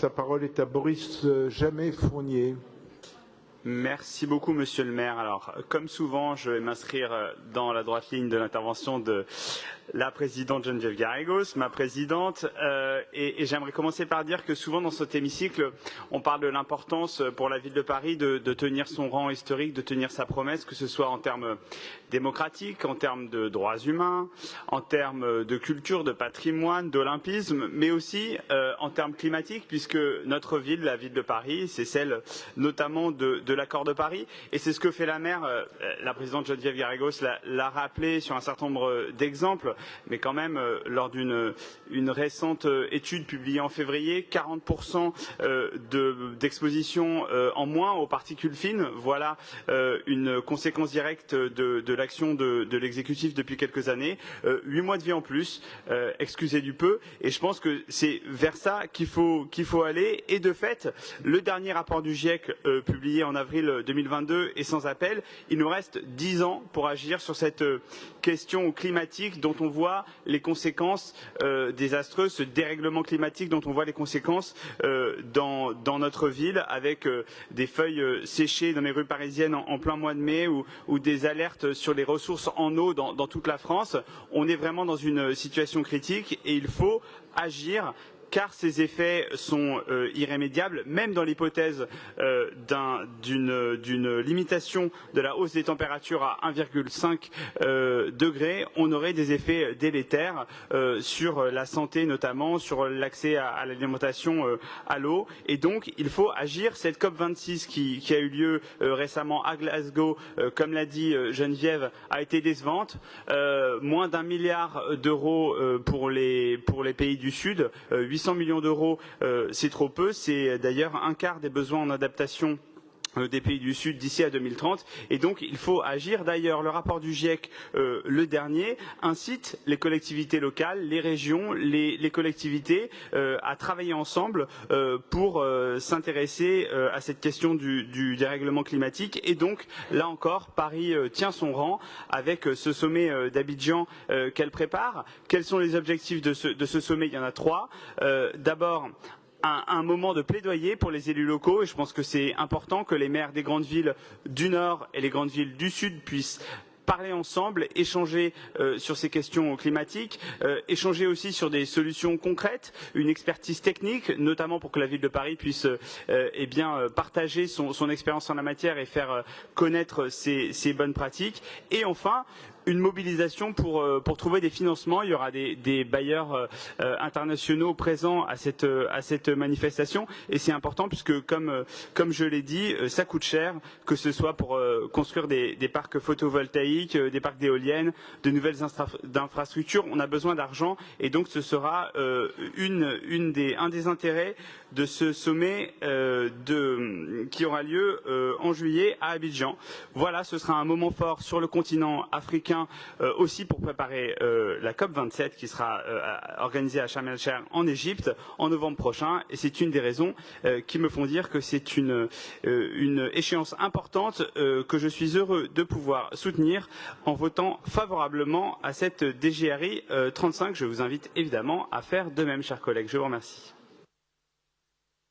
La parole est à Boris Jamet-Fournier. Merci beaucoup, Monsieur le maire. Alors, comme souvent, je vais m'inscrire dans la droite ligne de l'intervention de la présidente Geneviève Garrigos, ma présidente, et j'aimerais commencer par dire que souvent dans cet hémicycle, on parle de l'importance pour la ville de Paris de tenir son rang historique, de tenir sa promesse, que ce soit en termes démocratiques, en termes de droits humains, en termes de culture, de patrimoine, d'olympisme, mais aussi en termes climatiques, puisque notre ville, la ville de Paris, c'est celle notamment de l'accord de Paris, et c'est ce que fait la maire, la présidente Geneviève Garrigos l'a rappelé sur un certain nombre d'exemples, mais quand même, lors d'une récente étude publiée en février, 40% d'exposition en moins aux particules fines, voilà une conséquence directe de l'action de l'exécutif depuis quelques années, 8 mois de vie en plus, excusez du peu, et je pense que c'est vers ça qu'il faut aller, et de fait, le dernier rapport du GIEC publié en avril 2022 est sans appel. Il nous reste 10 ans pour agir sur cette question climatique dont on voit les conséquences désastreuses, ce dérèglement climatique dont on voit les conséquences dans notre ville, avec des feuilles séchées dans les rues parisiennes en plein mois de mai, ou des alertes sur les ressources en eau dans toute la France. On est vraiment dans une situation critique et il faut agir, car ces effets sont irrémédiables, même dans l'hypothèse d'une limitation de la hausse des températures à 1,5 degré, on aurait des effets délétères sur la santé notamment, sur l'accès à l'alimentation, à l'eau, et donc il faut agir. Cette COP26 qui a eu lieu récemment à Glasgow, comme l'a dit Geneviève, a été décevante, moins d'1 milliard d'euros pour les pays du Sud, 800 millions d'euros, c'est trop peu, c'est d'ailleurs un quart des besoins en adaptation des pays du Sud d'ici à 2030, et donc il faut agir. D'ailleurs, le rapport du GIEC, le dernier, incite les collectivités locales, les régions, les collectivités à travailler ensemble pour s'intéresser à cette question du dérèglement climatique, et donc là encore, Paris tient son rang avec ce sommet d'Abidjan qu'elle prépare. Quels sont les objectifs de ce sommet? Il y en a 3. D'abord, un moment de plaidoyer pour les élus locaux, et je pense que c'est important que les maires des grandes villes du Nord et les grandes villes du Sud puissent parler ensemble, échanger sur ces questions climatiques, échanger aussi sur des solutions concrètes, une expertise technique, notamment pour que la ville de Paris puisse partager son expérience en la matière et faire connaître ses bonnes pratiques. Et enfin, une mobilisation pour trouver des financements. Il y aura des bailleurs internationaux présents à cette manifestation, et c'est important puisque, comme je l'ai dit, ça coûte cher, que ce soit pour construire des parcs photovoltaïques, des parcs d'éoliennes, de nouvelles infrastructures. On a besoin d'argent, et donc ce sera un des intérêts de ce sommet qui aura lieu en juillet à Abidjan. Voilà, ce sera un moment fort sur le continent africain, aussi pour préparer la COP27 qui sera organisée à Sharm el-Sheikh en Égypte en novembre prochain, et c'est une des raisons qui me font dire que c'est une échéance importante que je suis heureux de pouvoir soutenir en votant favorablement à cette DGRI 35. Je vous invite évidemment à faire de même, chers collègues. Je vous remercie.